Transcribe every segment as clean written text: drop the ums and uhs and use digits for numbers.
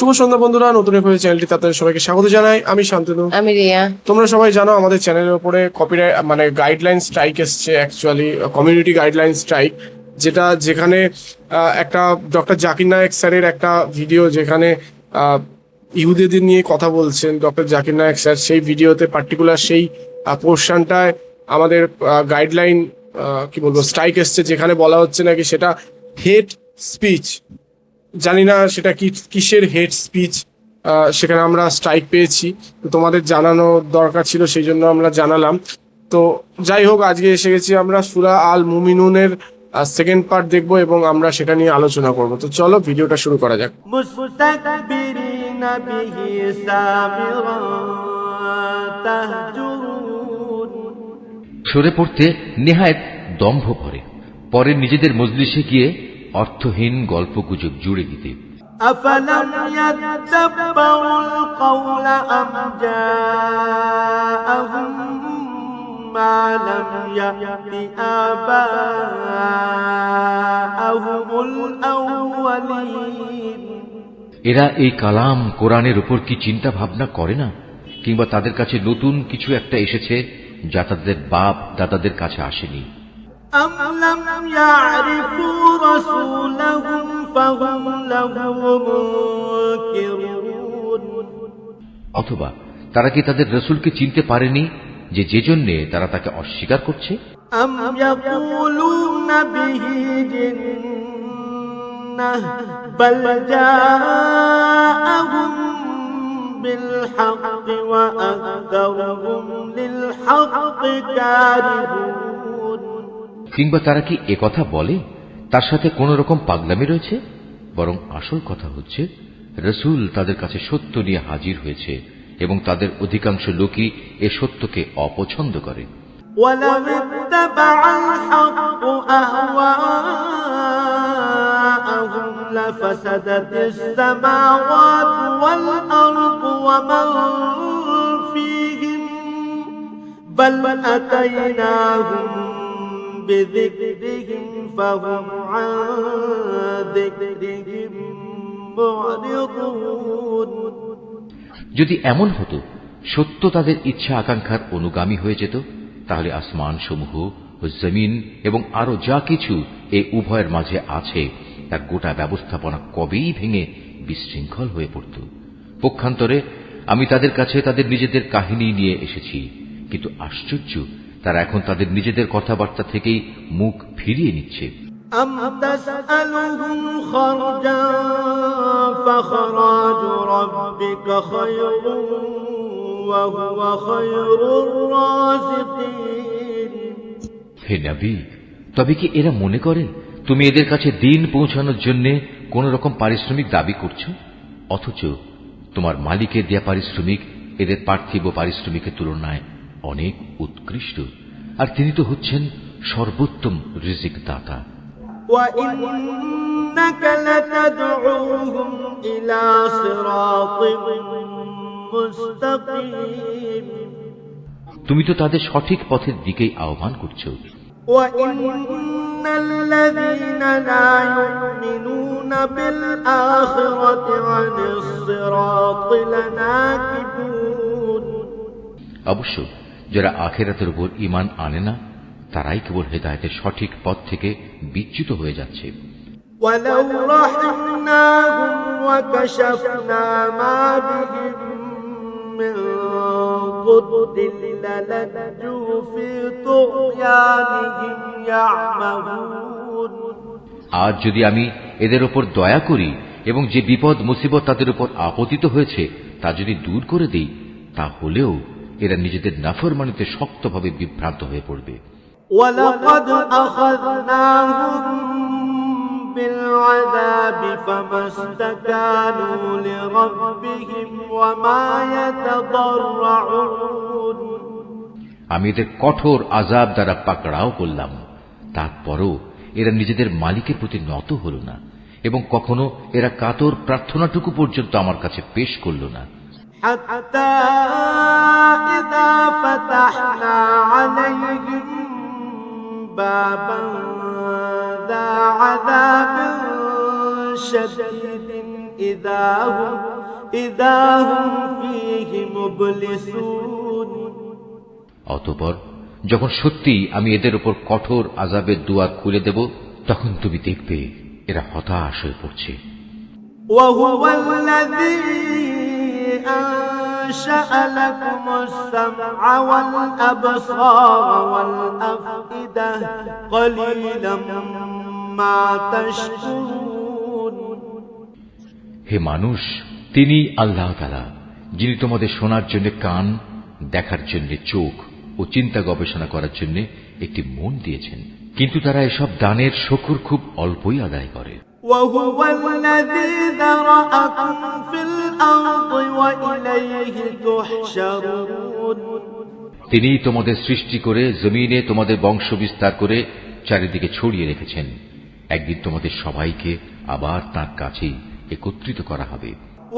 শুভ সন্ধ্যা বন্ধুরা, নতুন এক চ্যানেলটিতে আপনাদের সবাইকে স্বাগত জানাই। আমি শান্তনু, আমি রিয়া। তোমরা সবাই জানো আমাদের চ্যানেলের উপরে কপিরাইট মানে গাইডলাইন স্ট্রাইক এসছে, অ্যাকচুয়ালি কমিউনিটি গাইডলাইন স্ট্রাইক, যেখানে একটা ডক্টর জাকির নায়েক স্যারের একটা ভিডিও, যেখানে ইহুদিদের নিয়ে কথা বলছেন ডক্টর জাকির নায়েক স্যার। সেই ভিডিওতে পার্টিকুলার সেই পোর্শনটায় আমাদের গাইডলাইন কি বলবো স্ট্রাইক এসছে, যেখানে বলা হচ্ছে নাকি সেটা হেট স্পিচ। জানি না সেটা কিসের হেড স্পিচ, সেখানে আমরা স্ট্রাইক পেয়েছি, তো তোমাদের জানানো দরকার ছিল, সেই জন্য আমরা জানালাম। তো যাই হোক, আজকে এসে গেছি আমরা সূরা আল মুমিনুনের সেকেন্ড পার্ট দেখবো এবং আমরা সেটা নিয়ে আলোচনা করব। তো চলো ভিডিওটা শুরু করা যাক। সরে পড়তে নেহায়েত দম্ভ ভরে, পরে নিজেদের মজলিসে গিয়ে অর্থহীন গল্পগুজব জুড়ে দিতে। أفلم يتدبروا القول أم جاءهم ما لم يأت آباءهم الأولين। এরা এই কালাম কোরআনের উপর কি চিন্তা ভাবনা করে না, কিংবা তাদের কাছে নতুন কিছু একটা এসেছে যা তাদের বাপ দাদাদের কাছে আসেনি? أم لم يعرفوا رسولهم فهم له منكرون। অথবা তারা কি তাদের রসুলকে চিনতে পারেনি, যে জন্যে তারা তাকে অস্বীকার করছে? أم يقولون به جنة بل جاءهم بالحق وأكثرهم للحق كارهون। কিংবা তারা কি একথা বলে তার সাথে কোন রকম পাগলামি রয়েছে? বরং আসল কথা হচ্ছে রসুল তাদের কাছে সত্য নিয়ে হাজির হয়েছে এবং তাদের অধিকাংশ লোকই এ সত্যকে অপছন্দ করে। ولو اتبع الحق أهواءهم لفسدت السماوات والأرض ومن فيهم بل أتيناهم بذكرهم فهم عن ذكرهم معرضون। যদি এমন হতো সত্য তাদের ইচ্ছা আকাঙ্ক্ষার অনুগামী হয়ে যেত, তাহলে আসমান সমূহ ও জমিন এবং আরো যা কিছু এই উভয়ের মাঝে আছে তার গোটা ব্যবস্থাপনা কবেই ভেঙে বিশৃঙ্খল হয়ে পড়ত। পক্ষান্তরে আমি তাদের কাছে তাদের নিজেদের কাহিনী নিয়ে এসেছি, কিন্তু আশ্চর্য, তারা এখন তাদের নিজেদের কথাবার্তা থেকেই মুখ ফিরিয়ে নিচ্ছে। أم تسألهم خرجا فخراج ربك خير وهو خير الرازقين। হে নবী, তবে কি এরা মনে করে তুমি এদের কাছে দিন পৌঁছানোর জন্য কোন রকম পারিশ্রমিক দাবি করছো, অথচ তোমার মালিকের দেয়া পারিশ্রমিক এদের পার্থিব পারিশ্রমিকের তুলনায় অনেক উৎকৃষ্ট, আর তিনি তো হচ্ছেন সর্বোত্তম রিজিক দাতা। وإنك لتدعوهم إلى صراط مستقيم। তুমি তো তাদের সঠিক পথের দিকেই আহ্বান করছো। وإن الذين لا يؤمنون بالآخرة عن الصراط لناكبون। অবশ্য যারা আখিরাতের উপর ঈমান আনে না, তারাই কেবল হেদায়েতের সঠিক পথ থেকে বিচ্যুত হয়ে যাচ্ছে। ولو رحمناهم وكشفنا ما بهم من ضر للجوا في طغيانهم يعمهون। আজ যদি আমি এদের উপর দয়া করি এবং যে বিপদ মুসিবত তাদের উপর আপতিত হয়েছে তা যদি দূর করে দেই, তাহলেও এরা নিজেদের নাফরমানিতে শক্তভাবে বিভ্রান্ত হয়ে পড়বে। ولقد أخذناهم بالعذاب فما استكانوا لربهم وما يتضرعون। আমি এদের কঠোর আযাব দ্বারা পাকড়াও করলাম, তারপরও এরা নিজেদের মালিকের প্রতি নত হল না এবং কখনো এরা কাতর প্রার্থনাটুকু পর্যন্ত আমার কাছে পেশ করল না। حتى إذا فتحنا عليهم بابا ذا عذاب شديد إذا هم فيه مبلسون অতঃপর যখন সত্যি আমি এদের উপর কঠোর আযাবের দুয়ার খুলে দেব, তখন তুমি দেখবে এরা হতাশ হয়ে পড়ছে। وهو الذي أنشأ لكم السمع والأبصار والأفئدة قليلا ما تشكرون হে মানুষ, তিনি আল্লাহ তাআলা, যিনি তোমাদের শোনার জন্য কান, দেখার জন্য চোখ ও চিন্তা গবেষণা করার জন্য একটি মন দিয়েছেন, কিন্তু তারা এসব দানের শুকর খুব অল্পই আদায় করে। وهو الذي ذرأكم في الأرض وإليه تحشرون তিনি তোমাদের সৃষ্টি করে জমিনে তোমাদের বংশ বিস্তার করে চারিদিকে ছড়িয়ে রেখেছেন। একদিন তোমাদের সবাইকে আবার তাঁর কাছেই একত্রিত করা হবে।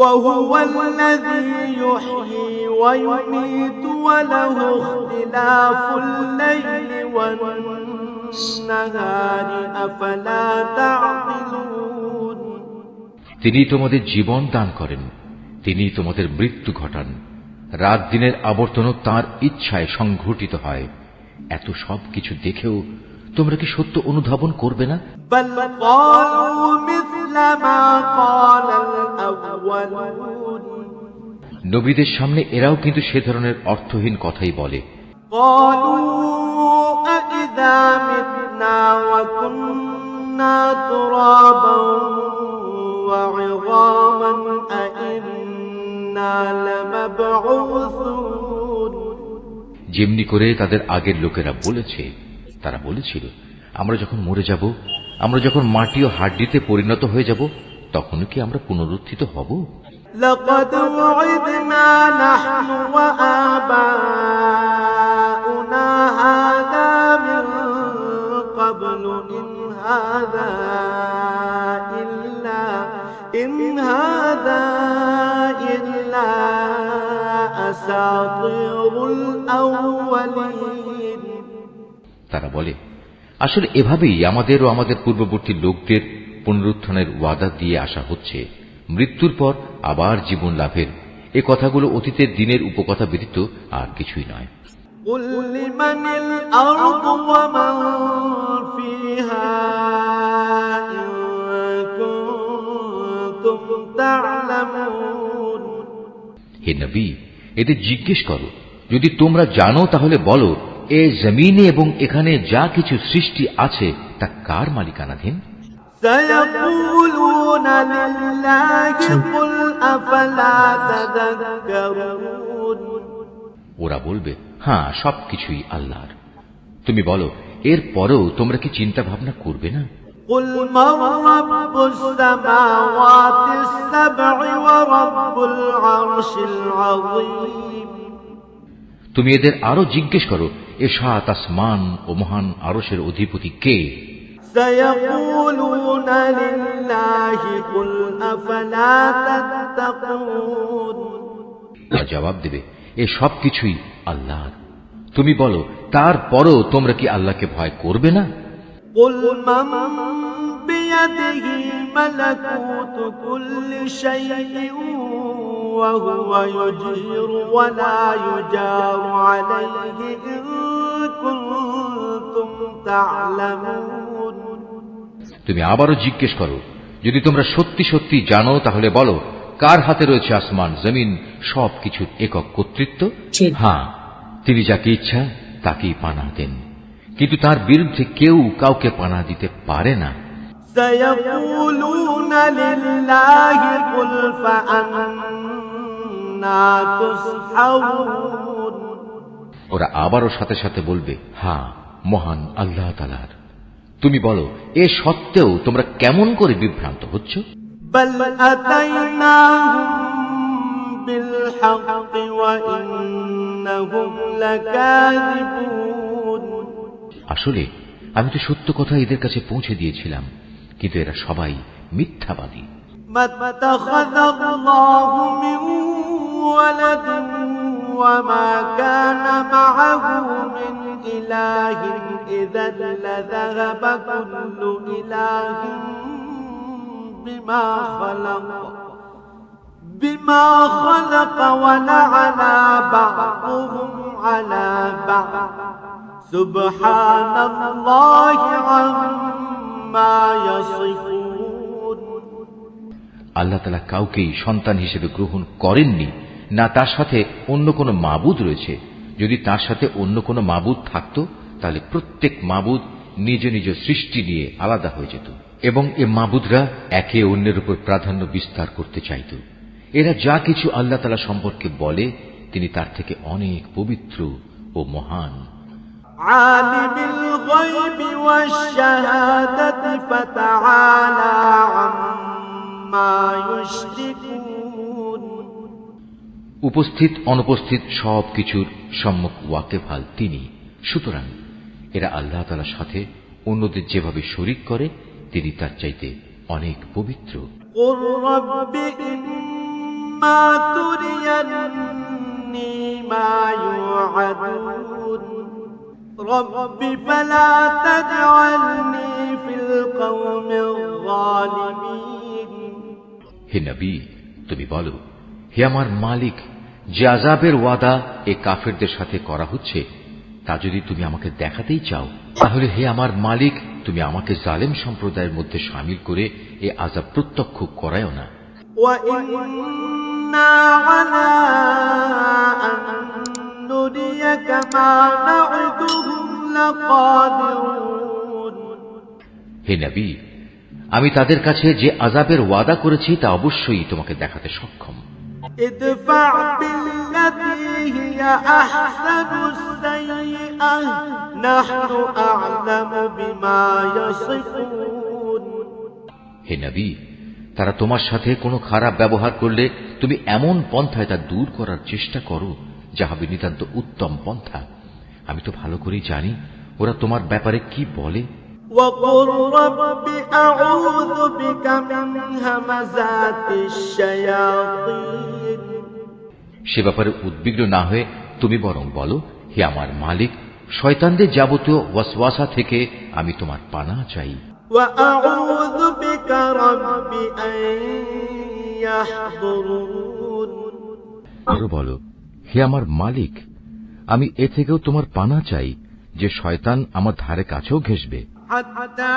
وهو الذي يحيي ويميت وله اختلاف الليل والنهار أفلا تعقلون তিনি তোমাদের জীবন দান করেন, তিনি তোমাদের মৃত্যু ঘটান, রাত দিনের আবর্তনও তাঁর ইচ্ছায় সংঘটিত হয়। এত সব কিছু দেখেও তোমরা কি সত্য অনুধাবন করবে না? بل قالوا مثل ما قال الأولون নবীদের সামনে এরাও কিন্তু সে ধরনের অর্থহীন কথাই বলে। قالوا أإذا متنا وكنا ترابا وعظاما أإنا لمبعوثون যেমনি করে তাদের আগের লোকেরা বলেছে, তারা বলেছিল, আমরা যখন মরে যাব, আমরা যখন মাটি ও হাড্ডিতে পরিণত হয়ে যাব, তখন কি আমরা পুনরুত্থিত হব? لقد وعدنا نحن وآباؤنا هذا من قبل إن هذا إلا أساطير الأولين তারা বলে, আসলে এভাবেই আমাদের ও আমাদের পূর্ববর্তী লোকদের পুনরুত্থানের ওয়াদা দিয়ে আসা হচ্ছে। মৃত্যুর পর আবার জীবন লাভের এ কথাগুলো অতীতের দিনের উপকথা ব্যতীত আর কিছুই নয়। قل لمن الأرض ومن فيها إن كنتم تعلمون হে নবী, এদের জিজ্ঞেস করো, যদি তোমরা জানো তাহলে বলো, এ জমিনে এবং এখানে যা কিছু সৃষ্টি আছে তা কার মালিকানাধীন? سيقولون لله قل أفلا تذكرون ওরা বলবে, হ্যাঁ, সবকিছুই আল্লাহর। তুমি বলো, এর পরেও তোমরা কি চিন্তা ভাবনা করবে না? قل من رب السماوات السبع ورب العرش العظيم তুমি এদের আরো জিজ্ঞেস করো, এ সাত আসমান ও মহান আরশের অধিপতি কে? سيقولون لله قل أفلا تتقون তারা জবাব দেবে, এ সবকিছুই আল্লাহর। তুমি বলো, তারপরও তোমরা কি আল্লাহকে ভয় করবে না? قل من بيده ملكوت كل شيء وهو يجير ولا يجار عليه إن كنتم تعلمون তুমি আবারও জিজ্ঞেস করো, যদি তোমরা সত্যি সত্যি জানো তাহলে বলো, কার হাতে রয়েছে আসমান জমিন সবকিছুর একক কর্তৃত্ব? ঠিক। হ্যাঁ, তিনি যাকে ইচ্ছা তাকেই পানাহ দেন, কিন্তু তার বিরুদ্ধে কেউ কাউকে পানাহ দিতে পারে না। سيقولون لله قل فأنا تسحرون ওরা আবারও সাথে সাথে বলবে, হ্যাঁ, মহান আল্লাহ তাআলার। তুমি বলো, এ সত্ত্বেও তোমরা কেমন করে বিভ্রান্ত হচ্ছ? بل أتيناهم بالحق وإنهم لكاذبون আসলে আমি তো সত্য কথা এদের কাছে পৌঁছে দিয়েছিলাম, কিন্তু এরা সবাই মিথ্যাবাদী। ما اتخذ الله من ولد وما كان معه من إله إذا لذهب كل إله بما خلق بما خلق ولعلى بعضهم على بعض سبحان الله عما يصفون আল্লাহ তাআলা কাউকেই সন্তান হিসেবে গ্রহণ করেননি, না তার সাথে অন্য কোনো মাবুদ রয়েছে। যদি তার সাথে অন্য কোনো মাবুদ থাকত, তাহলে প্রত্যেক মাবুদ নিজ নিজ সৃষ্টি নিয়ে আলাদা হয়ে যেত, এবং এ মাবুদরা একে অন্যের উপর প্রাধান্য বিস্তার করতে চাইত। এরা যা কিছু আল্লাহ তাআলা সম্পর্কে বলে, তিনি তার থেকে অনেক পবিত্র ও মহান। আলিমুল গায়বি ওয়াশ শাহাদাতি ফাতাআলা আম্মা ইউশরিকুন। উপস্থিত অনুপস্থিত সব কিছুর সম্মুখ ওয়াকিফাল তিনি। সুতরাং এরা আল্লাহ তাআলার সাথে অন্যদের যেভাবে শরীক করে, তিনি তার চাইতে অনেক পবিত্র। কুর রাব্বি ইম্মা তুরিয়ান্নি মা ইউআদুন রাব্বি ফালা তাজআলনি ফিল কওমিল যালিমিন। হে নবী, তুমি বলো, হে আমার মালিক, যে আযাবের ওয়াদা এ কাফেরদের সাথে করা হচ্ছে, তা যদি তুমি আমাকে দেখাতেই চাও, তাহলে হে আমার মালিক, তুমি আমাকে জালেম সম্প্রদায়ের মধ্যে শামিল করে এ আযাব প্রত্যক্ষ করায়ও না। ওয়া ইন্না আলা আন নুরিয়াকা মা না'উদুহুম লাকাদিরুন। হে নবী, আমি তাদের কাছে যে আযাবের ওয়াদা করেছি তা অবশ্যই তোমাকে দেখাতে সক্ষম। ইদফা বিল্লাতী হিয়া আহসানুস সাইয়্যাহ নাহনু আ'লামু বিমা ইয়াসিফুন। হে নবী, তারা তোমার সাথে কোনো খারাপ ব্যবহার করলে তুমি এমন পন্থায় তা দূর করার চেষ্টা করো যা হবে নিতান্ত উত্তম পন্থা। আমি তো ভালো করেই জানি ওরা তোমার ব্যাপারে কি বলে। وَقُلْ رَبِّ أَعُوذُ بِكَ مِنْ هَمَزَاتِ الشَّيَاطِينِ। সে ব্যাপারে উদ্বিগ্ন না হয়ে তুমি বরং বলো, হে আমার মালিক, শয়তানদের যাবতীয় ওয়াসওয়াসা থেকে আমি তোমার পানাহ চাই। وَأَعُوذُ بِكَ رَبِّ أَنْ يَحْضُرُونِ। আরো বলো, হে আমার মালিক, আমি এ থেকেও তোমার পানাহ চাই যে শয়তান আমার ধারে কাছেও ঘেঁষবে। حتى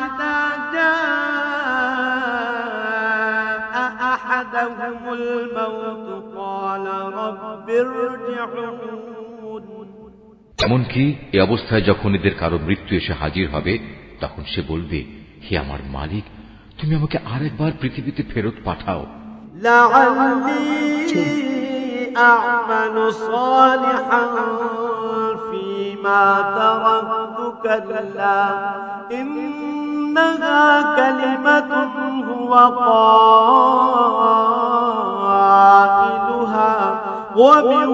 إذا جاء أحدهم الموت قال رب ارجعون। এমনকি এ অবস্থায় যখন এদের কারো মৃত্যু এসে হাজির হবে, তখন সে বলবে, হে আমার মালিক, তুমি আমাকে আরেকবার পৃথিবীতে ফেরত পাঠাও, لعلي أعمل صالحا فيما تركت كلا إنها كلمة هو قائلها ومن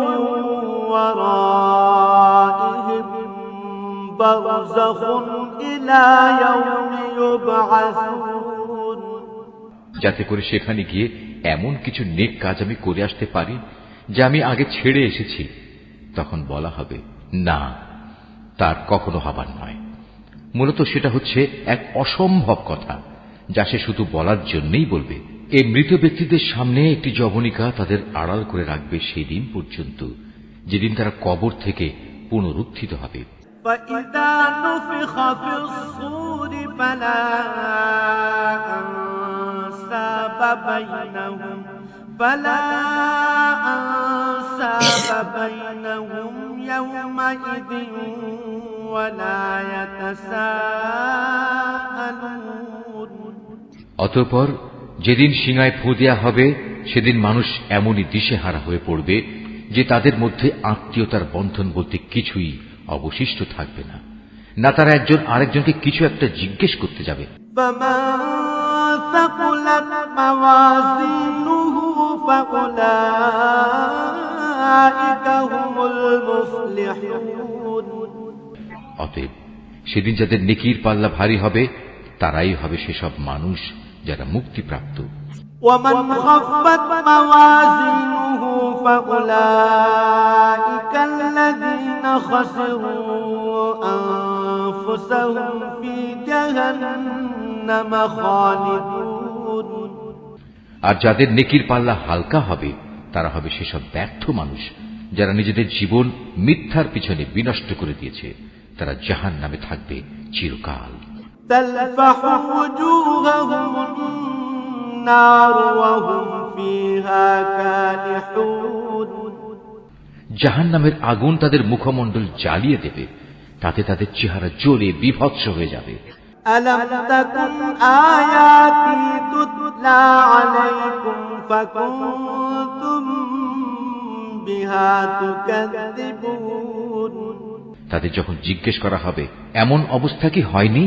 ورائهم برزخ إلى يوم يبعثون। যাতে করে সেখানে গিয়ে এমন কিছু নেক কাজ আমি করে আসতে পারি যা আমি আগে ছেড়ে এসেছি। তখন বলা হবে, না, তার কখনো হবার নয়। মূলত সেটা হচ্ছে এক অসম্ভব কথা যা সে শুধু বলার জন্যই বলবে। এই মৃত ব্যক্তিদের সামনে একটি যবনিকা তাদের আড়াল করে রাখবে সেই দিন পর্যন্ত, যেদিন তারা কবর থেকে পুনরুত্থিত হবে। فإذا نفخ في الصور فلا أنساب بينهم يومئذ ولا يتساءلون। অতঃপর যেদিন সিংহায় ফু দেয়া হবে, সেদিন মানুষ এমনই দিশেহারা হয়ে পড়বে যে তাদের মধ্যে আত্মীয়তার বন্ধন বলতে কিছুই অবশিষ্ট থাকবে না। না তারা একজন আরেকজনকে কিছু একটা জিজ্ঞেস করতে যাবে। فمن ثقلت موازينه فأولئك هم المفلحون। অতএব সেদিন যাদের নেকির পাল্লা ভারী হবে, তারাই হবে সেসব মানুষ যারা মুক্তিপ্রাপ্ত। ومن خفت موازينه فأولئك الذين خسروا أنفسهم في جهنم خالدون। আর যাদের নেকির পাল্লা হালকা হবে তারা হবে সেসব ব্যর্থ মানুষ যারা নিজেদের জীবন মিথ্যার পিছনে বিনষ্ট করে দিয়েছে। তারা জাহান্নামে থাকবে চিরকাল। تلفح وجوههم النار وهم فيها كالحون জাহান্নামের আগুন তাদের মুখমণ্ডল জ্বালিয়ে দেবে, তাতে তাদের চেহারা জ্বলে বিভৎস হয়ে যাবে। ألم تكن آياتي تتلى عليكم فكنتم بها تكذبون তাদের যখন জিজ্ঞেস করা হবে, এমন অবস্থা কি হয়নি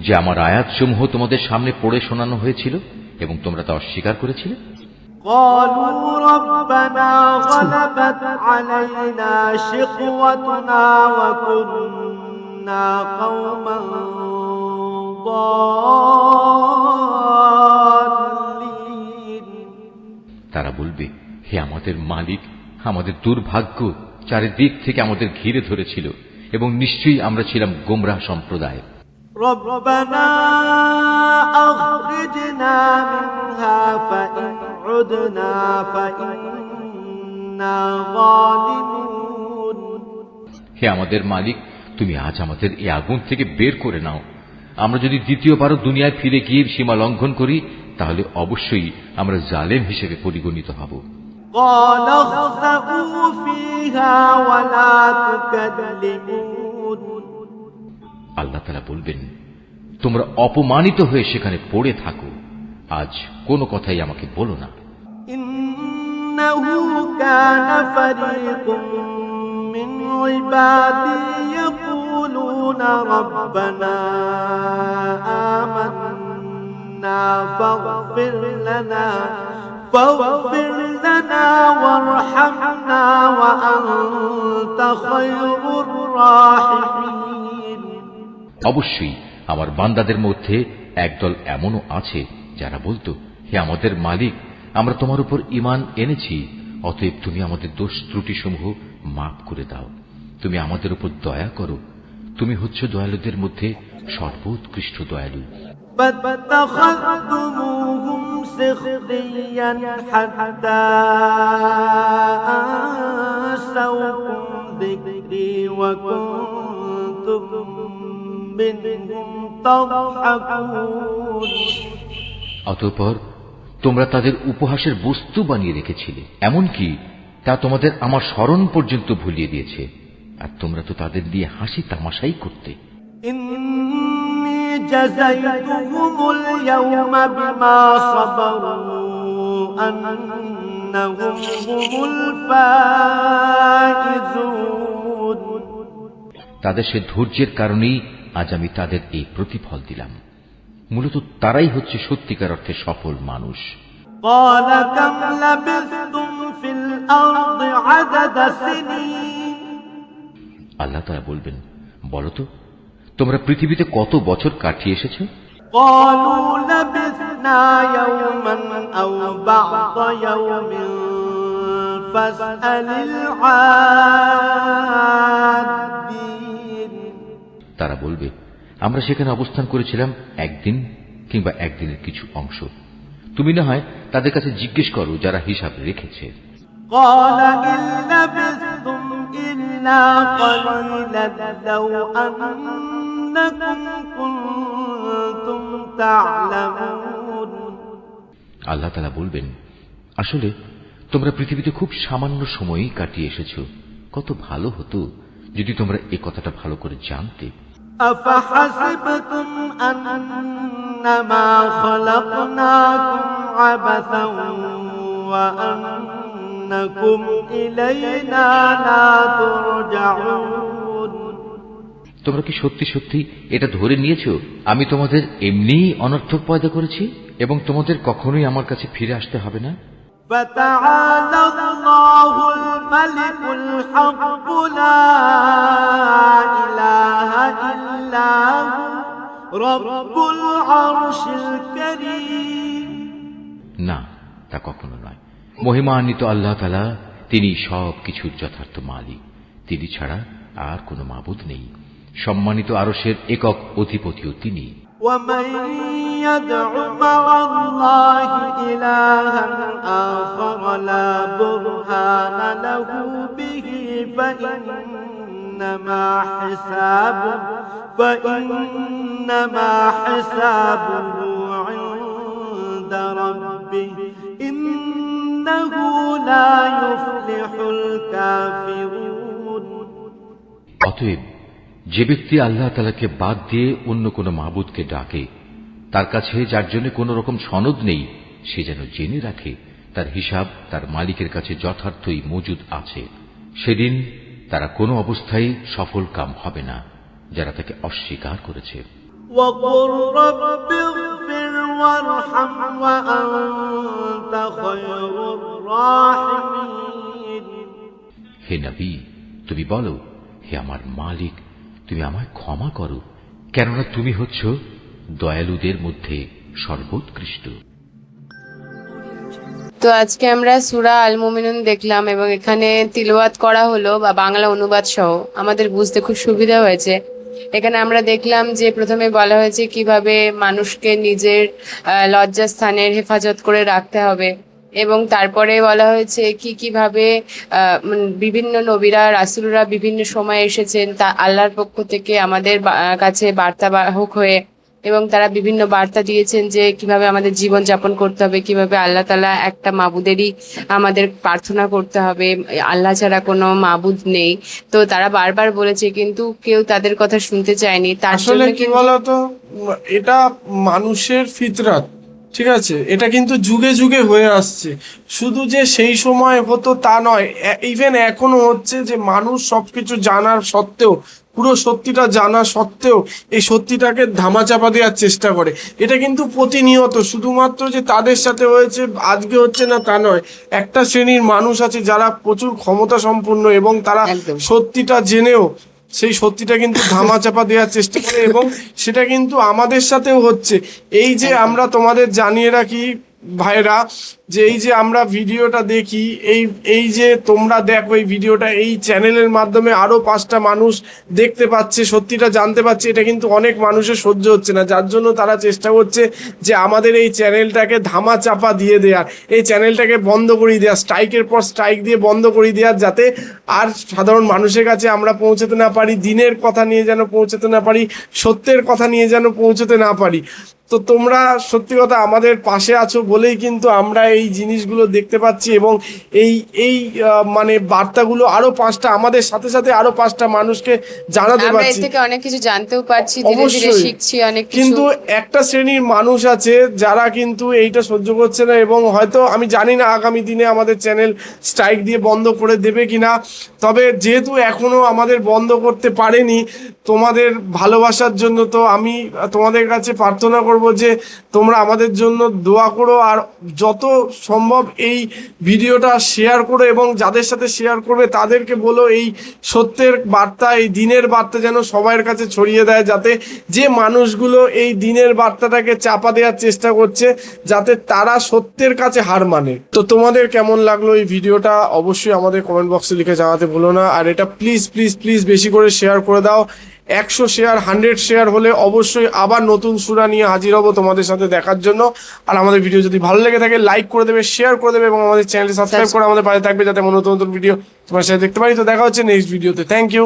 যে আমার আয়াতসমূহ তোমাদের সামনে পড়ে শোনানো হয়েছিল এবং তোমরা তা অস্বীকার করেছিলে? قالوا ربنا غلبت علينا شقوتنا وكنا قوما ضالين তারা বলবে, হে আমাদের মালিক, আমাদের দুর্ভাগ্য চারিদিক থেকে আমাদের ঘিরে ধরেছিল এবং নিশ্চয়ই আমরা ছিলাম গোমরাহ সম্প্রদায়। ربنا أخرجنا منها فإن عدنا فإنا ظالمون হে আমাদের মালিক, তুমি আজ আমাদের এই আগুন থেকে বের করে নাও। আমরা যদি দ্বিতীয়বারও দুনিয়ায় ফিরে গিয়ে সীমা লঙ্ঘন করি তাহলে অবশ্যই আমরা জালেম হিসেবে পরিগণিত হব। قال اخسئوا فيها ولا تكلمون আল্লাহ তাআলা বলবেন, তোমরা অপমানিত হয়ে সেখানে পড়ে থাকো, আজ কোনো কথাই আমাকে বলো না। إنه كان فريق من عبادي يقولون ربنا آمنا فاغفر لنا وارحمنا وأنت خير الراحمين অবশ্যই আমার বান্দাদের মধ্যে একদল এমনও আছে যারা বলতো, হে আমাদের মালিক, আমরা তোমার উপর ঈমান এনেছি, অতএব তুমি আমাদের দোষ ত্রুটি সমূহ মাফ করে দাও, তুমি আমাদের উপর দয়া করো, তুমি হচ্ছ দয়ালুদের মধ্যে সর্বোৎকৃষ্ট দয়ালু। فاتخذتموهم سخريا حتى أنسوكم ذكري وكنتم منهم تضحكون অতঃপর তোমরা তাদের উপহাসের বস্তু বানিয়ে রেখেছিলে, এমনকি তা তোমাদের আমার স্মরণ পর্যন্ত ভুলিয়ে দিয়েছে, আর তোমরা তো তাদের দিয়ে হাসি তামাশাই করতে। إني جزيتهم اليوم بما صبروا أنهم هم الفائزون তাদের সে ধৈর্যের কারণেই আজ আমি তাদের এই প্রতিফল দিলাম। মূলত তারাই হচ্ছে সত্যিকার অর্থে সফল মানুষ। قال كم لبثتم في الأرض عدد سنين আল্লাহ তাআলা বলবেন, বলো তো তোমরা পৃথিবীতে কত বছর কাটিয়ে এসেছো? قالوا لبثنا يوما أو بعض يوم فاسأل العادين তারা বলবে, আমরা সেখানে অবস্থান করেছিলাম একদিন কিংবা একদিনের কিছু অংশ, তুমি না হয় তাদের কাছে জিজ্ঞেস করো যারা হিসাব রেখেছে। قال إن لبثتم إلا قليلا لو أنكم كنتم تعلمون আল্লাহ তাআলা বলবেন, আসলে তোমরা পৃথিবীতে খুব সামান্য সময়ই কাটিয়ে এসেছো, কত ভালো হতো যদি তোমরা এই কথাটা ভালো করে জানতে। أفحسبتم أنما خلقناكم عبثا وأنكم إلينا لا ترجعون তোমরা কি সত্যি সত্যি এটা ধরে নিয়েছো আমি তোমাদের এমনিই অনর্থক পয়দা করেছি এবং তোমাদের কখনোই আমার কাছে ফিরে আসতে হবে না? فتعالى الله الملك الحق لا إله إلا هو رب العرش الكريم না, তা কখনো নয়। মহিমান্বিত আল্লাহ তাআলা, তিনি সব কিছুর যথার্থ মালিক, তিনি ছাড়া আর কোনো মাবুদ নেই। সম্মানিত আরশের একক অধিপতিও তিনি। ومن يدع مع الله إلها آخر لا برهان له به فإنما حسابه عند ربه إنه لا يفلح الكافرون. অতএব যে ব্যক্তি আল্লাহ তাআলাকে বাদ দিয়ে অন্য কোনো মাবুদকে ডাকে, তার কাছে যার জন্য কোন রকম সনদ নেই, সে যেন জেনে রাখে তার হিসাব তার মালিকের কাছে যথার্থই মজুদ আছে। সেদিন তারা কোনো অবস্থায় সফল কাম হবে না যারা তাকে অস্বীকার করেছে। وقل رب اغفر وارحم وأنت خير الراحمين. হে নবী, তুমি বলো, হে আমার মালিক, তুমি আমায় ক্ষমা করো, কেননা তুমি হচ্ছ দয়ালুদের মধ্যে সর্বোৎকৃষ্ট। তো আজকে আমরা সূরা আল মুমিনুন দেখলাম এবং এখানে তিলাওয়াত করা হলো বা বাংলা অনুবাদ সহ আমাদের বুঝতে খুব সুবিধা হয়েছে। এখানে আমরা দেখলাম যে প্রথমে বলা হয়েছে কিভাবে মানুষকে নিজের লজ্জাস্থানের হেফাজত করে রাখতে হবে এবং তারপরে বলা হয়েছে কিভাবে বিভিন্ন নবীরা রাসূলরা বিভিন্ন সময় এসেছেন তা আল্লাহর পক্ষ থেকে আমাদের কাছে বার্তাবাহক হয়ে, এবং তারা বিভিন্ন বার্তা দিয়েছেন যে কিভাবে আমাদের জীবন যাপন করতে হবে, কিভাবে আল্লাহ তাআলা একটা মাবুদেরই আমাদের প্রার্থনা করতে হবে, আল্লাহ ছাড়া কোনো মাবুদ নেই। তো তারা বারবার বলেছে কিন্তু কেউ তাদের কথা শুনতে চায়নি। তার আসলে জন্য কি বলতো, এটা মানুষের ফিতরাত, ঠিক আছে, এটা কিন্তু যুগে যুগে হয়ে আসছে। শুধু যে সেই সময় হতো তা নয়, ইভেন এখনো হচ্ছে যে মানুষ সবকিছু জানার সত্ত্বেও, পুরো সত্যিটা জানা সত্ত্বেও এই সত্যিটাকে ধামাচাপা দেওয়ার চেষ্টা করে। এটা কিন্তু প্রতিনিয়ত, শুধুমাত্র যে তাদের সাথে হয়েছে আজকে হচ্ছে না তা নয়। একটা শ্রেণীর মানুষ আছে যারা প্রচুর ক্ষমতা সম্পন্ন এবং তারা একদম। সত্যিটা জেনেও সেই সত্যিটা কিন্তু ধামাচাপা দেওয়ার চেষ্টা করে, এবং সেটা কিন্তু আমাদের সাথেও হচ্ছে। এই যে আমরা তোমাদের জানিয়ে রাখি ভাইরা, যে এই যে আমরা ভিডিওটা দেখি, এই যে তোমরা দেখো এই ভিডিওটা, এই চ্যানেলের মাধ্যমে আরো 5টা মানুষ দেখতে পাচ্ছে, সত্যিটা জানতে পারছে, এটা কিন্তু অনেক মানুষের সহ্য হচ্ছে না, যার জন্য তারা চেষ্টা করছে যে আমাদের এই চ্যানেলটাকে ধামাচাপা দিয়ে দেওয়ার, এই চ্যানেলটাকে বন্ধ করে দেওয়ার, স্ট্রাইকের পর স্ট্রাইক দিয়ে বন্ধ করে দেওয়ার, যাতে আর সাধারণ মানুষের কাছে আমরা পৌঁছতে না পারি, দিনের কথা নিয়ে যেন পৌঁছতে না পারি, সত্যের কথা নিয়ে যেন পৌঁছতে না পারি। তো তোমরা সত্যি কথা আমাদের পাশে আছো বলেই কিন্তু আমরা এই জিনিসগুলো দেখতে পাচ্ছি, এবং এই মানে বার্তাগুলো আরো 5টা আমাদের সাথে সাথে আরো 5টা মানুষকে জানাতে আমরা এর পারছি। থেকে অনেক কিছু জানতেও পারছি, ধীরে ধীরে অবশ্যই। শিখছি অনেক কিছু। কিন্তু একটা শ্রেণীর মানুষ আছে যারা কিন্তু এইটা সহ্য করছে না, এবং হয়তো আমি জানি না আগামী দিনে আমাদের চ্যানেল স্ট্রাইক দিয়ে বন্ধ করে দেবে কিনা, তবে যেহেতু এখনো আমাদের বন্ধ করতে পারেনি, তোমাদের ভালোবাসার জন্য তো আমি তোমাদের কাছে প্রার্থনা করব যে তোমরা আমাদের জন্য দোয়া করো, আর যত সম্ভব এই ভিডিওটা শেয়ার করো, এবং যাদের সাথে শেয়ার করবে তাদেরকে বলো এই সত্যের বার্তা, এই দিনের বার্তা যেন সবার কাছে ছড়িয়ে দেয়, যাতে যে মানুষগুলো এই দিনের বার্তাটাকে চাপা দেওয়ার চেষ্টা করছে যাতে তারা সত্যের কাছে হার মানে। তো তোমাদের কেমন লাগলো এই ভিডিওটা অবশ্যই আমাদের কমেন্ট বক্সে লিখে জানাতে ভুলো না, আর এটা প্লিজ প্লিজ প্লিজ বেশি করে শেয়ার করে দাও। 100 শেয়ার 100 শেয়ার হলে অবশ্যই আবার নতুন সূরা নিয়ে হাজির হব তোমাদের সাথে দেখার জন্য। আর আমাদের ভিডিও যদি ভালো লেগে থাকে লাইক করে দেবে, শেয়ার করে দেবে, এবং আমাদের চ্যানেলটি সাবস্ক্রাইব করে আমাদের পাশে থাকবে যাতে আমরা নতুন নতুন ভিডিও তোমার সাথে দেখতে পারি। তো দেখা হচ্ছে নেক্সট ভিডিওতে। Thank you.